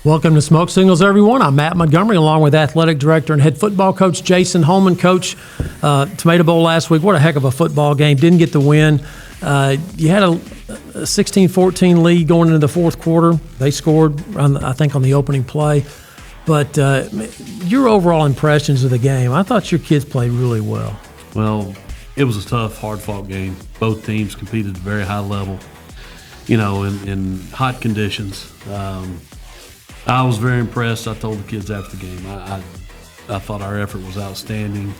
Welcome to Smoke Signals, everyone. I'm Matt Montgomery, along with Athletic Director and Head Football Coach Jason Holman. Coach, Tomato Bowl last week, what a heck of a football game. Didn't get the win. You had a 16-14 lead going into the fourth quarter. They scored, I think, on the opening play. But your overall impressions of the game, I thought your kids played really well. Well, it was a tough, hard-fought game. Both teams competed at a very high level, in hot conditions. I was very impressed. I told the kids after the game, I thought our effort was outstanding.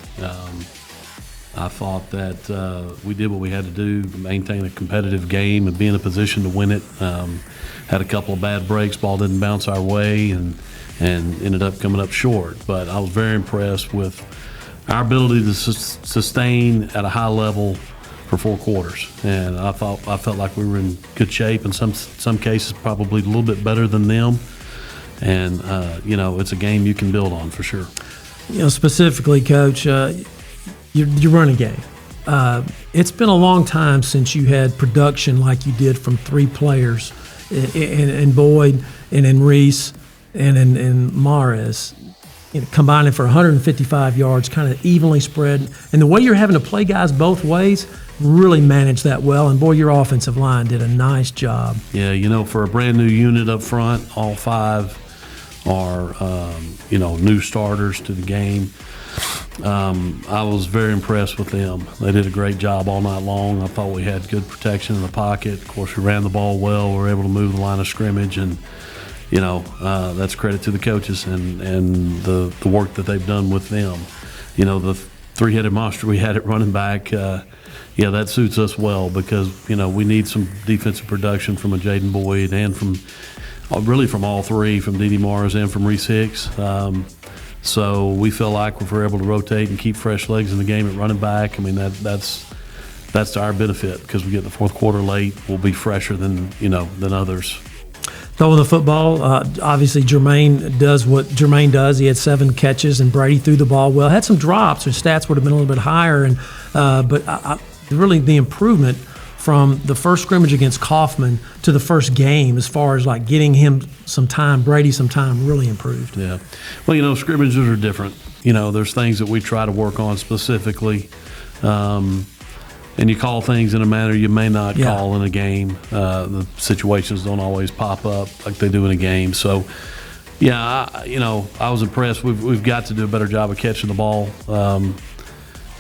I thought that we did what we had to do to maintain a competitive game and be in a position to win it. Had a couple of bad breaks, ball didn't bounce our way, and ended up coming up short. But I was very impressed with our ability to sustain at a high level for 4 quarters, and I felt like we were in good shape. In some cases, probably a little bit better than them. And, it's a game you can build on for sure. Specifically, Coach, your running game. It's been a long time since you had production like you did from 3 players in Boyd and in Reese and in Mahrez, combining for 155 yards, kind of evenly spread. And the way you're having to play guys both ways, really managed that well. And, boy, your offensive line did a nice job. Yeah, for a brand-new unit up front, all 5 are, new starters to the game. I was very impressed with them. They did a great job all night long. I thought we had good protection in the pocket. Of course, we ran the ball well. We were able to move the line of scrimmage, and, that's credit to the coaches and the work that they've done with them. The 3-headed monster we had at running back, that suits us well because, we need some defensive production from a Jaden Boyd and from all 3, from D.D. Mahrez and from Reese Hicks. So we feel like if we're able to rotate and keep fresh legs in the game at running back, that's to our benefit because we get the fourth quarter late. We'll be fresher than others. Throwing the football, obviously Jermaine does what Jermaine does. He had 7 catches, and Brady threw the ball well. Had some drops. His stats would have been a little bit higher, but really the improvement from the first scrimmage against Kaufman to the first game, as far as like getting him some time, Brady some time, really improved. Yeah. Well, scrimmages are different. There's things that we try to work on specifically, and you call things in a manner you may not call in a game. The situations don't always pop up like they do in a game. So, I was impressed. We've got to do a better job of catching the ball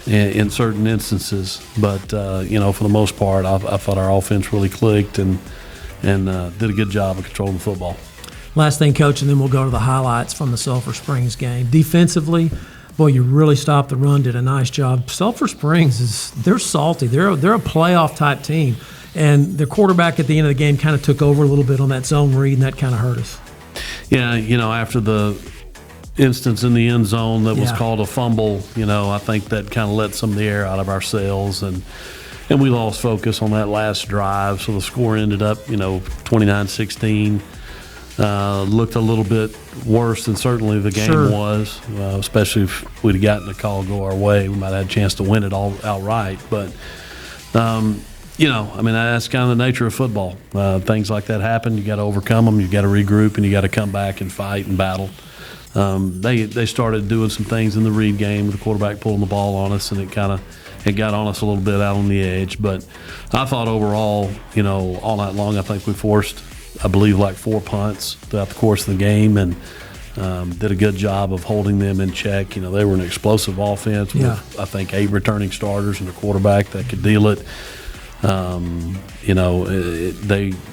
in certain instances, but for the most part, I thought our offense really clicked and did a good job of controlling the football. Last thing, Coach, and then we'll go to the highlights from the Sulphur Springs game. Defensively, boy, you really stopped the run, did a nice job. Sulphur Springs they're salty. They're a playoff type team, and their quarterback at the end of the game kind of took over a little bit on that zone read, and that kind of hurt us. Yeah, after the instance in the end zone that was called a fumble, I think that kind of let some of the air out of our sails, and we lost focus on that last drive. So the score ended up, 29-16. Looked a little bit worse than certainly the game was, especially if we'd have gotten a call go our way. We might have had a chance to win it all outright. But, that's kind of the nature of football. Things like that happen. You got to overcome them. You got to regroup, and you got to come back and fight and battle. They started doing some things in the read game with the quarterback pulling the ball on us, and it got on us a little bit out on the edge. But I thought overall, all night long, I think we forced, I believe, like 4 punts throughout the course of the game, and did a good job of holding them in check. They were an explosive offense with, I think, 8 returning starters and a quarterback that could deal it.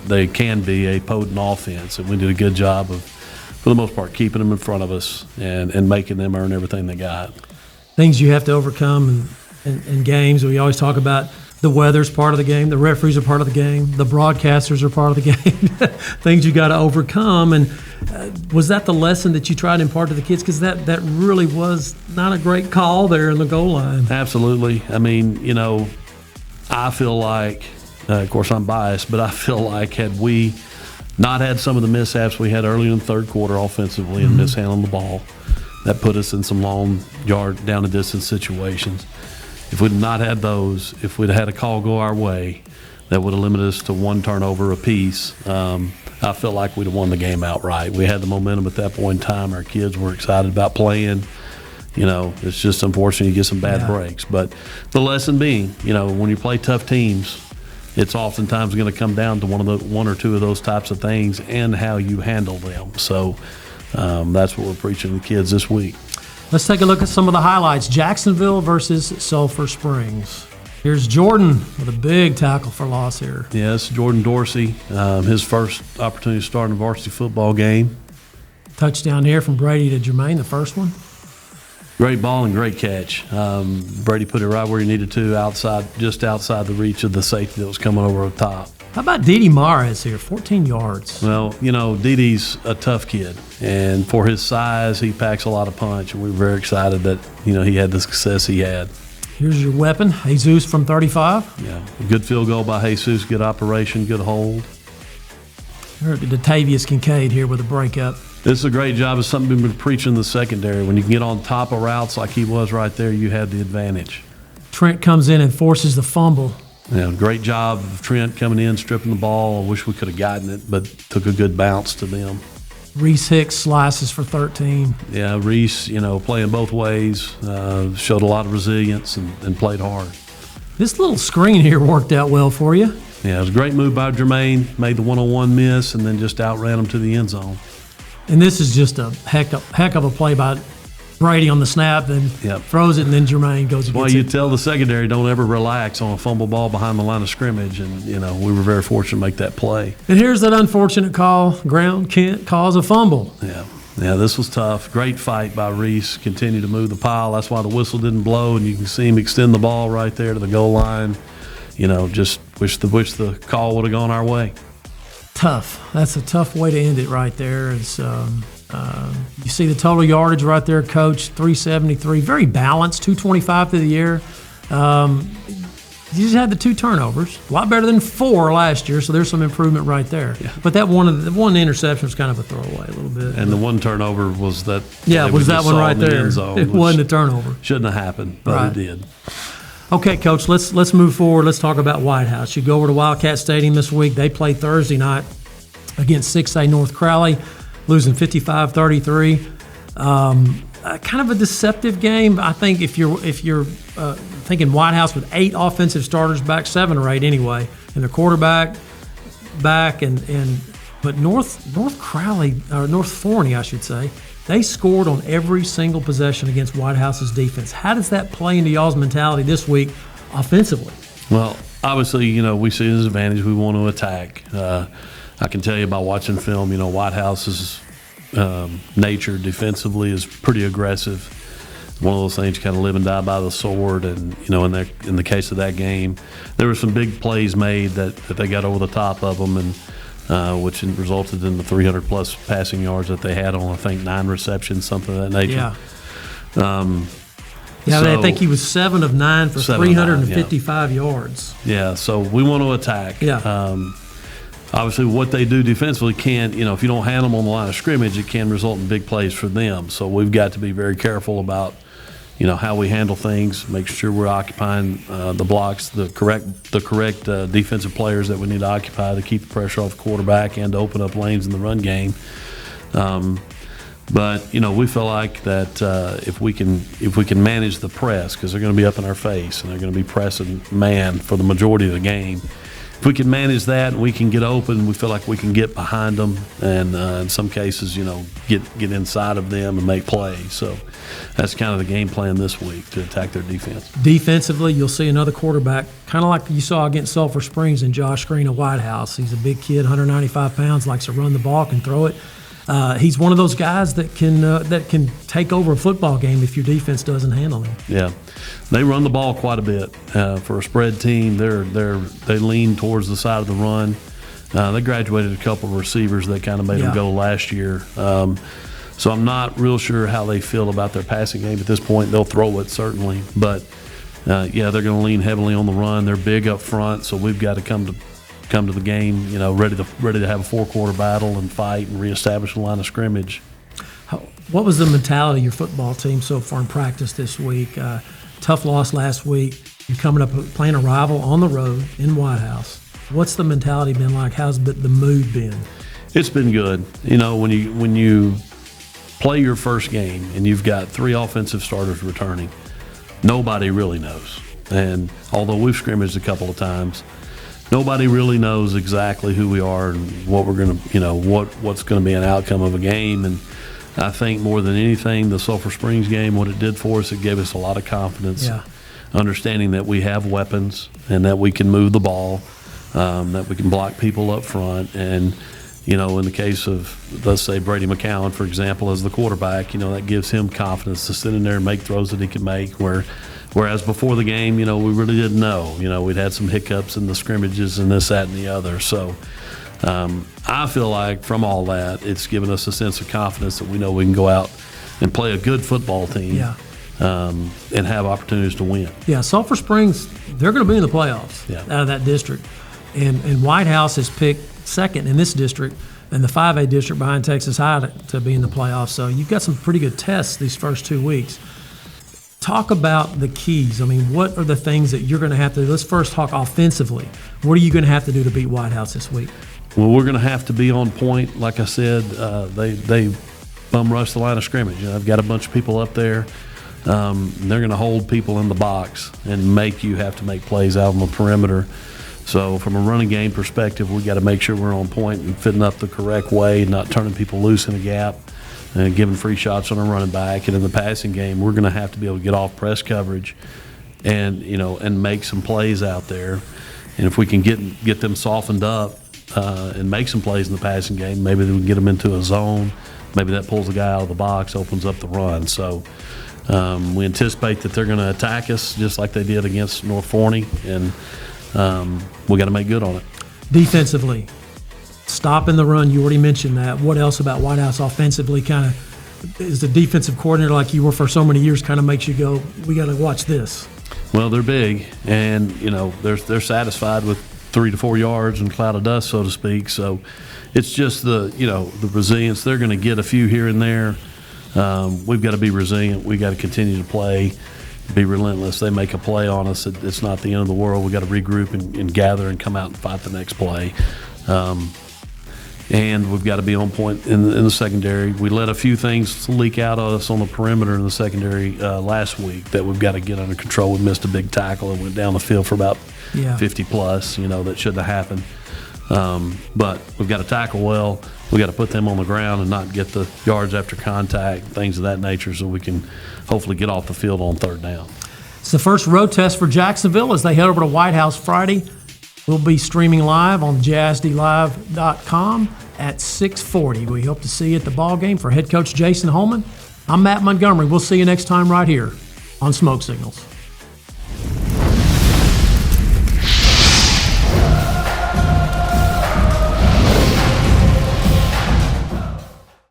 They can be a potent offense, and we did a good job of, for the most part, keeping them in front of us and making them earn everything they got. Things you have to overcome in games. We always talk about the weather's part of the game, the referees are part of the game, the broadcasters are part of the game. Things you got to overcome. And was that the lesson that you tried to impart to the kids? Because that really was not a great call there in the goal line. Absolutely. I feel like, of course I'm biased, but I feel like had we not had some of the mishaps we had early in the third quarter offensively and mishandling the ball, that put us in some long yard down the distance situations. If we'd not had those, if we'd had a call go our way, that would have limited us to 1 turnover apiece. I felt like we'd have won the game outright. We had the momentum at that point in time. Our kids were excited about playing. It's just unfortunate you get some bad breaks. But the lesson being, when you play tough teams, it's oftentimes going to come down to one or two of those types of things and how you handle them. So that's what we're preaching to the kids this week. Let's take a look at some of the highlights. Jacksonville versus Sulphur Springs. Here's Jordan with a big tackle for loss here. Yes, Jordan Dorsey, his first opportunity to start in a varsity football game. Touchdown here from Brady to Jermaine, the first one. Great ball and great catch. Brady put it right where he needed to, just outside the reach of the safety that was coming over the top. How about Didi Mares here, 14 yards? Well, Didi's a tough kid, and for his size, he packs a lot of punch, and we were very excited that, he had the success he had. Here's your weapon, Jesus from 35. Yeah, good field goal by Jesus, good operation, good hold. Datavius Kincaid here with a breakup. This is a great job of something we've been preaching in the secondary. When you can get on top of routes like he was right there, you have the advantage. Trent comes in and forces the fumble. Yeah, great job of Trent coming in, stripping the ball. I wish we could have gotten it, but took a good bounce to them. Reese Hicks slices for 13. Yeah, Reese, playing both ways, showed a lot of resilience and played hard. This little screen here worked out well for you. Yeah, it was a great move by Jermaine. Made the one-on-one miss and then just outran him to the end zone. And this is just a heck of a play by Brady on the snap, then throws it, and then Jermaine goes and gets it. Well, you tell the secondary don't ever relax on a fumble ball behind the line of scrimmage, and, we were very fortunate to make that play. And here's that unfortunate call. Ground can't cause a fumble. Yeah, this was tough. Great fight by Reese. Continued to move the pile. That's why the whistle didn't blow, and you can see him extend the ball right there to the goal line. Just wish the call would have gone our way. Tough. That's a tough way to end it right there. It's you see the total yardage right there, Coach, 373. Very balanced, 225 through the air. You just had the 2 turnovers, a lot better than 4 last year, so there's some improvement right there. Yeah. But that one interception was kind of a throwaway a little bit. And the one turnover was that. Yeah, it was that one right there. Zone, it wasn't a turnover. Shouldn't have happened, but it did. Okay, Coach, let's move forward. Let's talk about Whitehouse. You go over to Wildcat Stadium this week. They play Thursday night against 6A North Crowley, losing 55-33. Kind of a deceptive game. I think if you're thinking Whitehouse with 8 offensive starters back, 7 or 8 anyway, and their quarterback back, but North Crowley or North Forney, I should say, they scored on every single possession against Whitehouse's defense. How does that play into y'all's mentality this week offensively? Well, obviously, we see it as an advantage. We want to attack. I can tell you by watching film, Whitehouse's nature defensively is pretty aggressive. One of those things you kind of live and die by the sword. And, in the case of that game, there were some big plays made that they got over the top of them, and which resulted in the 300-plus passing yards that they had on, I think, 9 receptions, something of that nature. I think he was 7 of 9 for 355 yards. Yeah, so we want to attack. Yeah. Obviously, what they do defensively can, if you don't handle them on the line of scrimmage, it can result in big plays for them. So we've got to be very careful about, how we handle things, make sure we're occupying the blocks, the correct defensive players that we need to occupy to keep the pressure off the quarterback and to open up lanes in the run game. But we feel like that if we can manage the press, because they're going to be up in our face and they're going to be pressing man for the majority of the game. If we can manage that and we can get open, we feel like we can get behind them and in some cases, get inside of them and make plays. So that's kind of the game plan this week, to attack their defense. Defensively, you'll see another quarterback, kind of like you saw against Sulphur Springs and Josh Green of Whitehouse. He's a big kid, 195 pounds, likes to run the ball, can throw it. He's one of those guys that can take over a football game if your defense doesn't handle him. Yeah, they run the ball quite a bit for a spread team. They lean towards the side of the run. They graduated a couple of receivers that kind of made them go last year. So I'm not real sure how they feel about their passing game at this point. They'll throw it certainly, but they're going to lean heavily on the run. They're big up front, so we've got to come to the game, ready to have a 4-quarter battle and fight and reestablish the line of scrimmage. What was the mentality of your football team so far in practice this week? Tough loss last week. You're coming up playing a rival on the road in Whitehouse. What's the mentality been like? How's the mood been? It's been good. You know, when you play your first game and you've got 3 offensive starters returning, nobody really knows. And although we've scrimmaged a couple of times, nobody really knows exactly who we are and what we're going to, what's going to be an outcome of a game. And I think more than anything, the Sulphur Springs game, what it did for us, it gave us a lot of confidence, understanding that we have weapons and that we can move the ball, that we can block people up front. And, in the case of, let's say, Brady McCowan, for example, as the quarterback, that gives him confidence to sit in there and make throws that he can make, whereas before the game, we really didn't know. We'd had some hiccups in the scrimmages and this, that, and the other. So I feel like from all that, it's given us a sense of confidence that we know we can go out and play a good football team and have opportunities to win. Yeah, Sulphur Springs, they're going to be in the playoffs out of that district. And Whitehouse has picked second in this district and the 5A district behind Texas High to be in the playoffs. So you've got some pretty good tests these first 2 weeks. Talk about the keys. I mean, what are the things that you're going to have to do? Let's first talk offensively. What are you going to have to do to beat Whitehouse this week? Well, we're going to have to be on point. Like I said, they bum rush the line of scrimmage. I've got a bunch of people up there. They're going to hold people in the box and make you have to make plays out on the perimeter. So from a running game perspective, we got to make sure we're on point and fitting up the correct way, not turning people loose in a gap and giving free shots on a running back. And in the passing game, we're going to have to be able to get off press coverage and make some plays out there. And if we can get them softened up and make some plays in the passing game, maybe we can get them into a zone. Maybe that pulls the guy out of the box, opens up the run. So we anticipate that they're going to attack us just like they did against North Forney, and we got to make good on it. Defensively, stopping the run, you already mentioned that. What else about Whitehouse offensively kind of is the defensive coordinator like you were for so many years kind of makes you go, we got to watch this? Well, they're big, and they're satisfied with 3 to 4 yards and cloud of dust, so to speak. So it's just the resilience. They're going to get a few here and there. We've got to be resilient. We've got to continue to play, be relentless. They make a play on us, it's not the end of the world. We've got to regroup and gather and come out and fight the next play. And we've got to be on point in the secondary. We let a few things leak out of us on the perimeter in the secondary last week that we've got to get under control. We missed a big tackle and went down the field for about 50 plus, that shouldn't have happened. But we've got to tackle well. We've got to put them on the ground and not get the yards after contact, things of that nature, so we can hopefully get off the field on third down. It's the first road test for Jacksonville as they head over to Whitehouse Friday. We'll be streaming live on JSDlive.com at 6:40. We hope to see you at the ball game. For head coach Jason Holman, I'm Matt Montgomery. We'll see you next time right here on Smoke Signals.